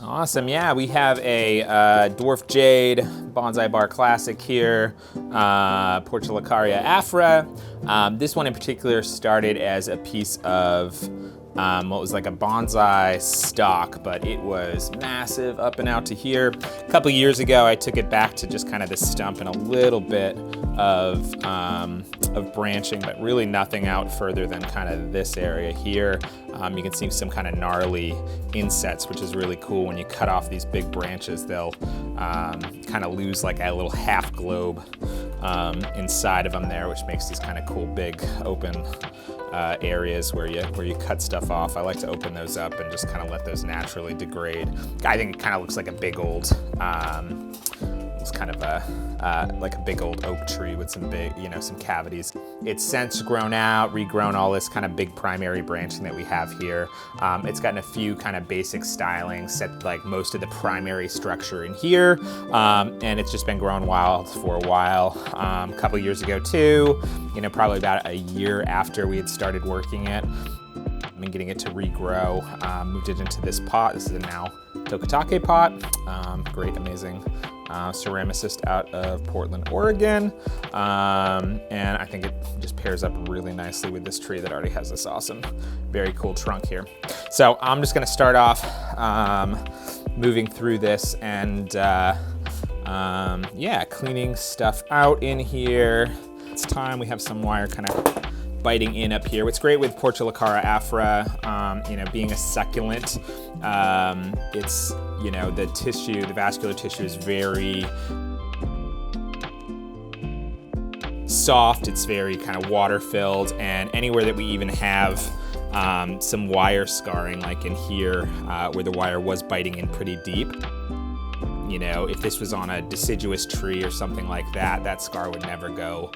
Awesome, yeah, we have a Dwarf Jade Bonsai Bar Classic here, Portulacaria afra. This one in particular started as a piece of what was like a bonsai stock, but it was massive up and out to here. A couple years ago, I took it back to just kind of the stump and a little bit of branching, but really nothing out further than kind of this area here. You can see some kind of gnarly insets, which is really cool. When you cut off these big branches, they'll kind of lose like a little half globe inside of them there, which makes these kind of cool big open areas where you cut stuff off. I like to open those up and just kind of let those naturally degrade. I think it kind of looks like a big old, it's kind of like a big old oak tree with some big, some cavities. It's since grown out, regrown all this kind of big primary branching that we have here. It's gotten a few kind of basic stylings, set like most of the primary structure in here, and it's just been growing wild for a while. A couple years ago too, probably about a year after we had started working it, I've been getting it to regrow. Moved it into this pot. This is a now Tokatake pot. Great, amazing ceramicist out of Portland, Oregon. And I think it just pairs up really nicely with this tree that already has this awesome, very cool trunk here. So I'm just gonna start off moving through this and yeah, cleaning stuff out in here. It's time. We have some wire kind of biting in up here. What's great with Portulacaria afra, being a succulent, it's, the tissue, the vascular tissue is very soft, it's very kind of water filled, and anywhere that we even have some wire scarring, like in here, where the wire was biting in pretty deep, if this was on a deciduous tree or something like that, that scar would never go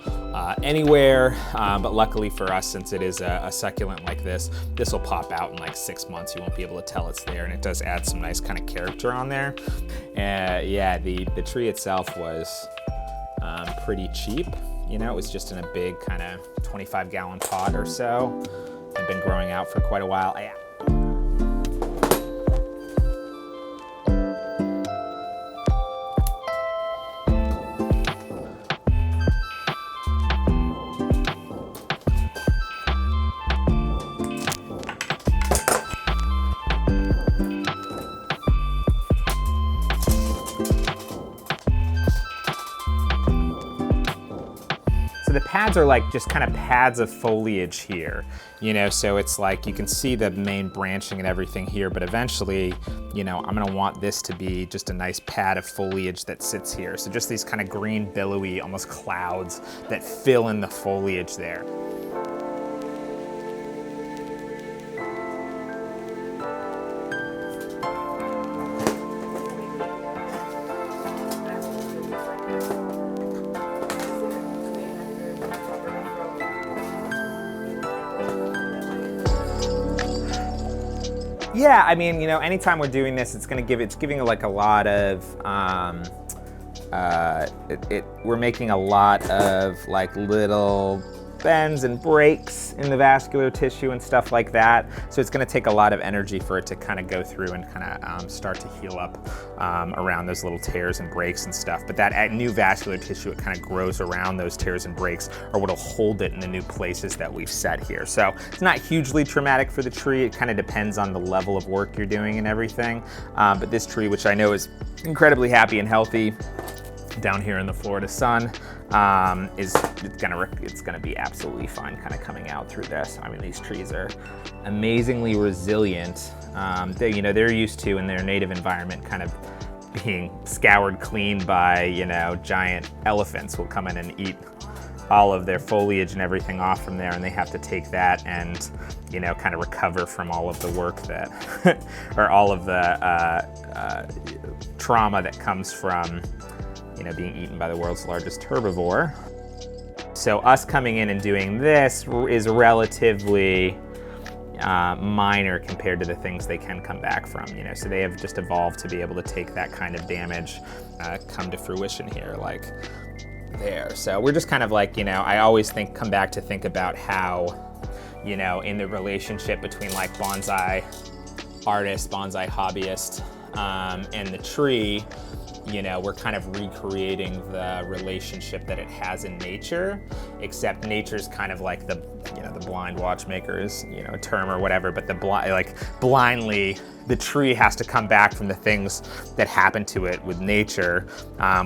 anywhere. But luckily for us, since it is a succulent like this will pop out in like 6 months. You won't be able to tell it's there, and it does add some nice kind of character on there. Yeah, the tree itself was pretty cheap. It was just in a big kind of 25-gallon pot or so. I've been growing out for quite a while. The pads are like just kind of pads of foliage here, so it's like you can see the main branching and everything here, but eventually, I'm gonna want this to be just a nice pad of foliage that sits here. So just these kind of green, billowy, almost clouds that fill in the foliage there. Yeah, I mean, anytime we're doing this, it's giving like a lot of, we're making a lot of like little bends and breaks in the vascular tissue and stuff like that. So it's gonna take a lot of energy for it to kind of go through and kind of start to heal up around those little tears and breaks and stuff. But that new vascular tissue, it kind of grows around those tears and breaks, or what'll hold it in the new places that we've set here. So it's not hugely traumatic for the tree. It kind of depends on the level of work you're doing and everything. But this tree, which I know is incredibly happy and healthy down here in the Florida sun, it's gonna be absolutely fine kind of coming out through this. I mean, these trees are amazingly resilient. They're used to, in their native environment, kind of being scoured clean by, giant elephants will come in and eat all of their foliage and everything off from there, and they have to take that and, kind of recover from all of the work that, or all of the trauma that comes from being eaten by the world's largest herbivore. So us coming in and doing this is relatively minor compared to the things they can come back from, so they have just evolved to be able to take that kind of damage come to fruition here, like there. So we're just kind of like, I always come back to think about how, in the relationship between like bonsai artist, bonsai hobbyist, and the tree, you know, we're kind of recreating the relationship that it has in nature, except nature's kind of like the, you know, the blind watchmaker is, you know, a term or whatever, but the blindly, the tree has to come back from the things that happen to it with nature,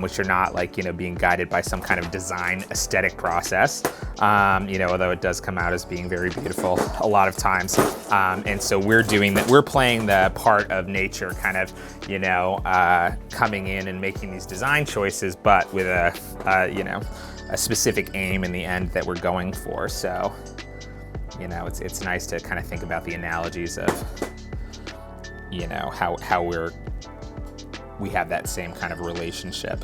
which are not like, you know, being guided by some kind of design aesthetic process, you know, although it does come out as being very beautiful a lot of times. And so we're doing that, we're playing the part of nature kind of, you know, coming in and making these design choices, but with a you know, a specific aim in the end that we're going for. So, you know, it's nice to kind of think about the analogies of, you know, how we have that same kind of relationship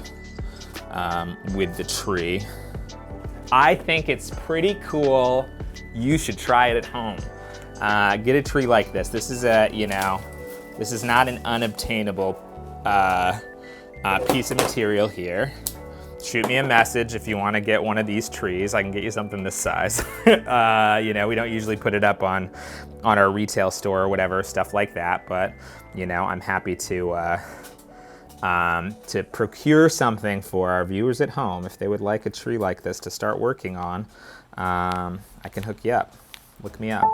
with the tree. I think it's pretty cool. You should try it at home. Get a tree like this. This is a, you know, this is not an unobtainable piece of material here. Shoot me a message if you want to get one of these trees. I can get you something this size. You know, we don't usually put it up on our retail store or whatever, stuff like that. But, you know, I'm happy to procure something for our viewers at home. If they would like a tree like this to start working on, I can hook you up. Look me up.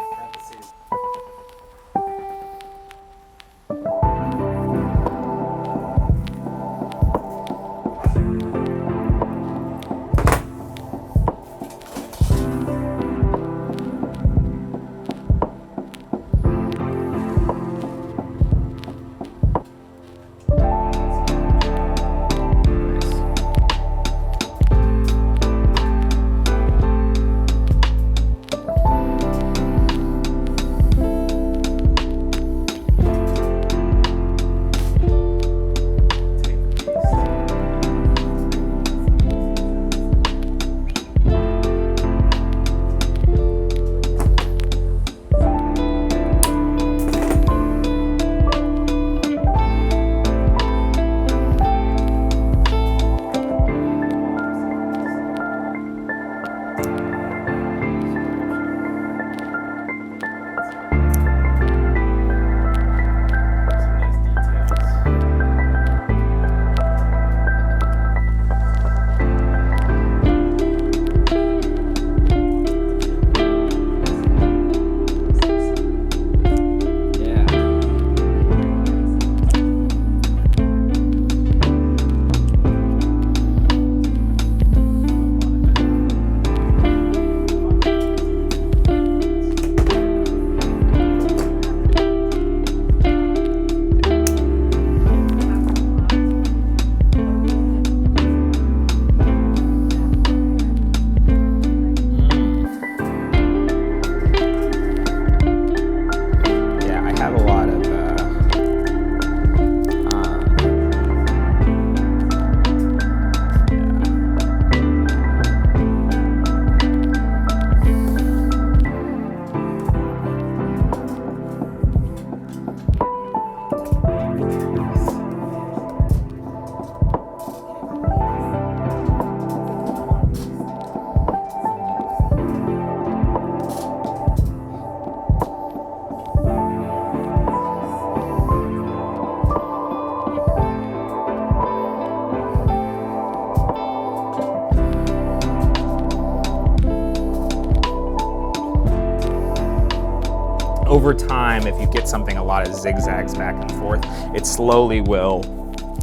Over time, if you get something a lot of zigzags back and forth, it slowly will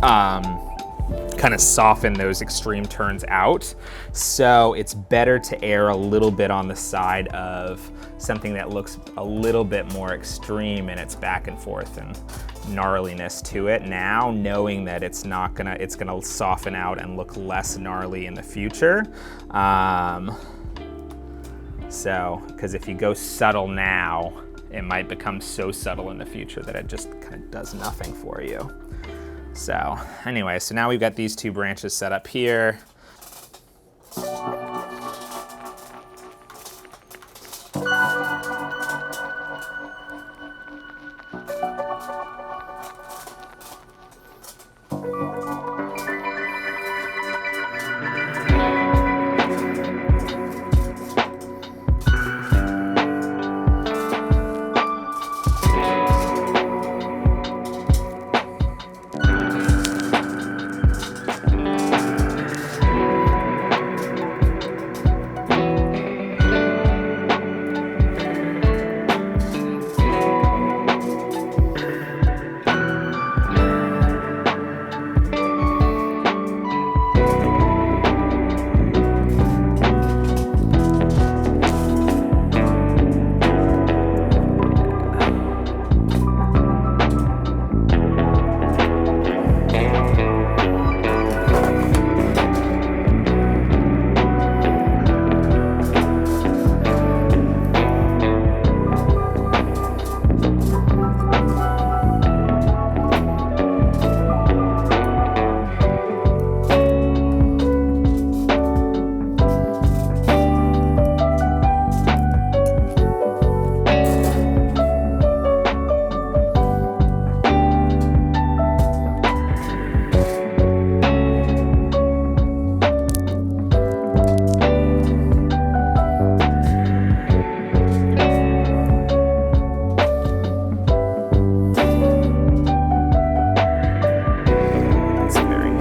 kind of soften those extreme turns out. So it's better to err a little bit on the side of something that looks a little bit more extreme in its back and forth and gnarliness to it now, knowing that it's gonna soften out and look less gnarly in the future. So, because if you go subtle now, it might become so subtle in the future that it just kind of does nothing for you. So anyway, so now we've got these two branches set up here.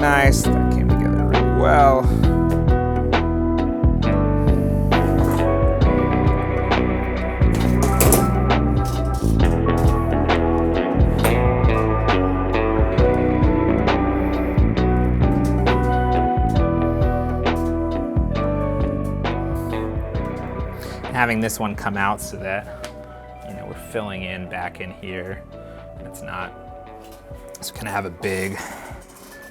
nice. That came together really well. Having this one come out so that, you know, we're filling in back in here. It's not, so we kind of have a big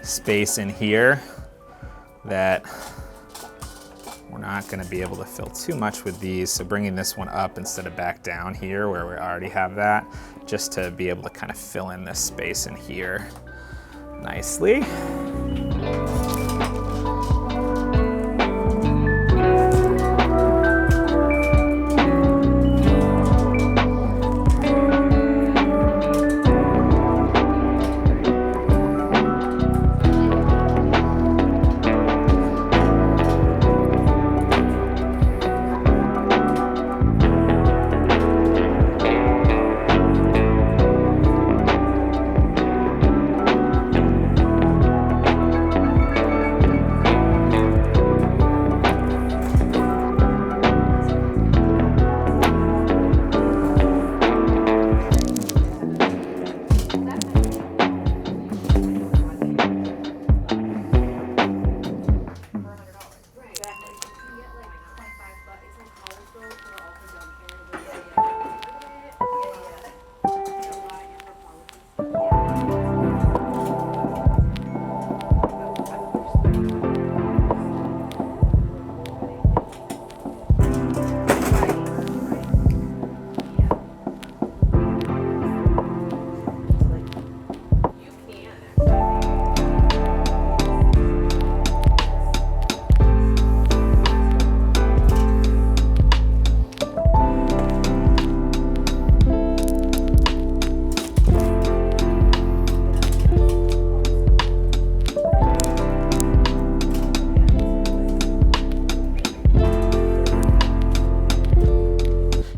space in here that we're not going to be able to fill too much with these. So bringing this one up instead of back down here where we already have that, just to be able to kind of fill in this space in here nicely.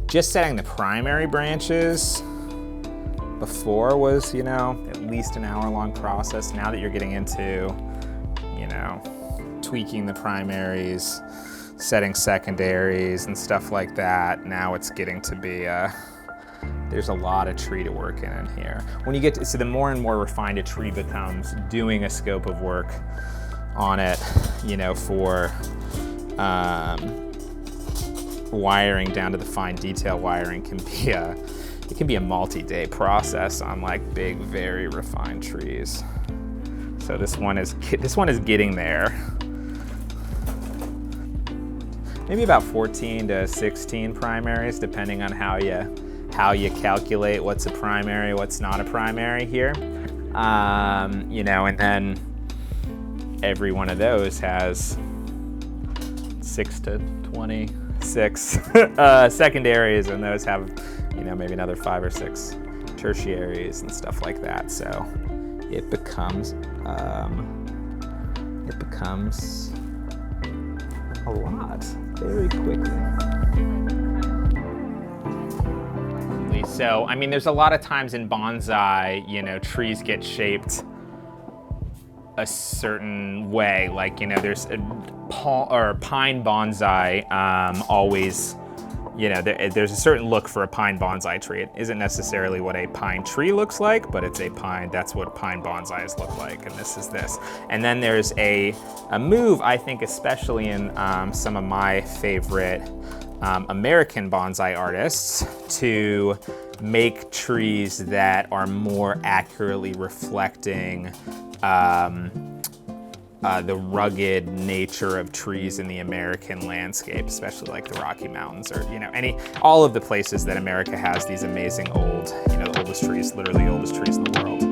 Just setting the primary branches before was, you know, at least an hour-long process. Now that you're getting into, you know, tweaking the primaries, setting secondaries and stuff like that, now it's getting to be, there's a lot of tree to work in here. When you get to, so the more and more refined a tree becomes, doing a scope of work on it, you know, for wiring down to the fine detail wiring can be it can be a multi-day process on like big, very refined trees. So this one is getting there. Maybe about 14 to 16 primaries, depending on how you calculate what's a primary, what's not a primary here. You know, and then every one of those has 6 to 26 secondaries, and those have, you know, maybe another 5 or 6 tertiaries and stuff like that. So it becomes a lot very quickly. So, I mean, there's a lot of times in bonsai, you know, trees get shaped a certain way. Like, you know, there's a pine bonsai always, you know, there's a certain look for a pine bonsai tree. It isn't necessarily what a pine tree looks like, but it's a pine, that's what pine bonsais look like, and this is this. And then there's a move, I think, especially in some of my favorite American bonsai artists, to make trees that are more accurately reflecting the rugged nature of trees in the American landscape, especially like the Rocky Mountains, or, you know, all of the places that America has these amazing old, you know, the oldest trees, literally the oldest trees in the world.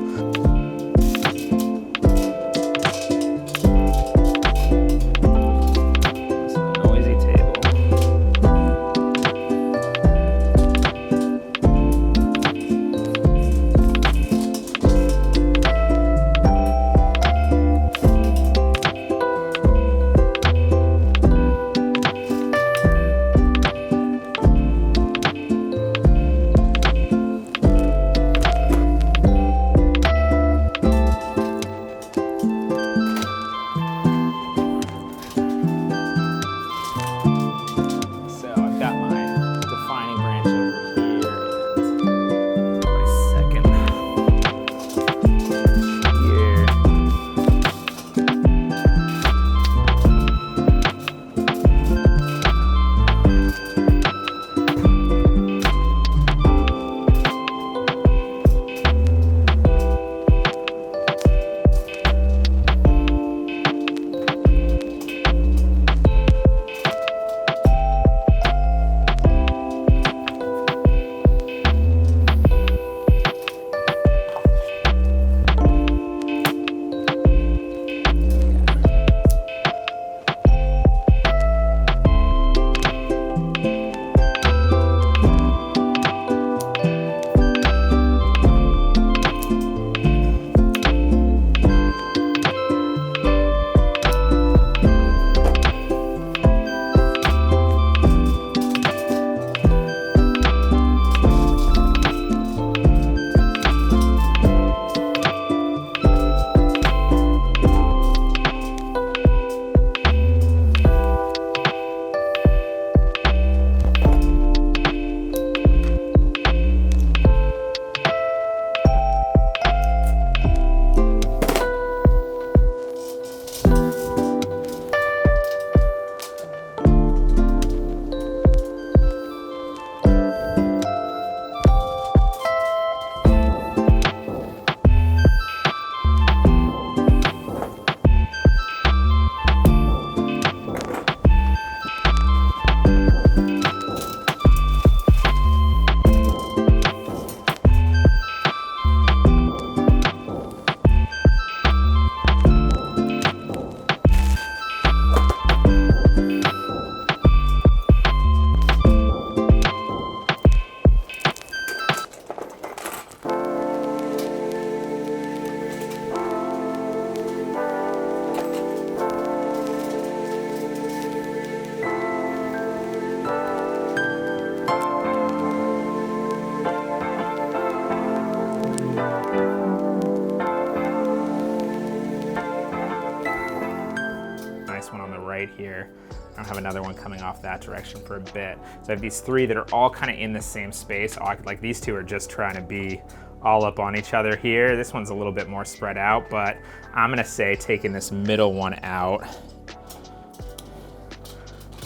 right here. I don't have another one coming off that direction for a bit. So I have these three that are all kind of in the same space. Like these two are just trying to be all up on each other here. This one's a little bit more spread out, but I'm gonna say taking this middle one out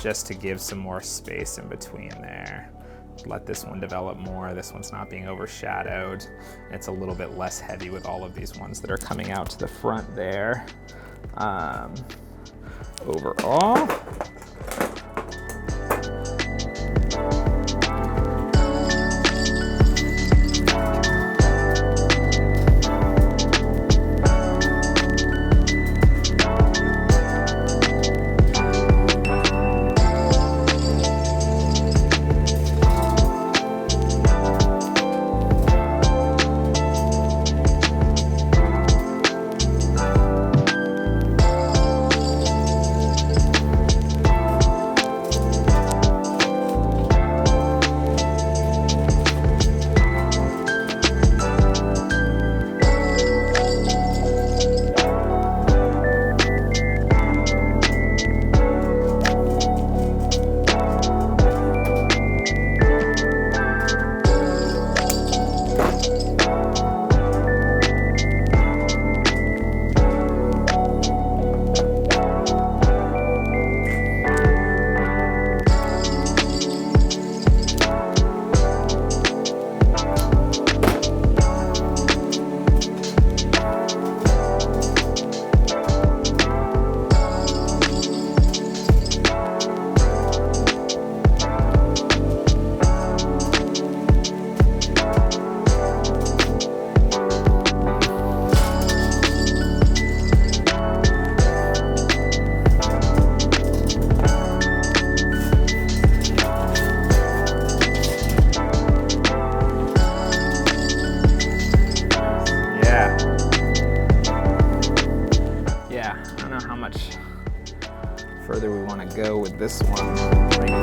just to give some more space in between there. Let this one develop more. This one's not being overshadowed. It's a little bit less heavy with all of these ones that are coming out to the front there. Overall, further we want to go with this one right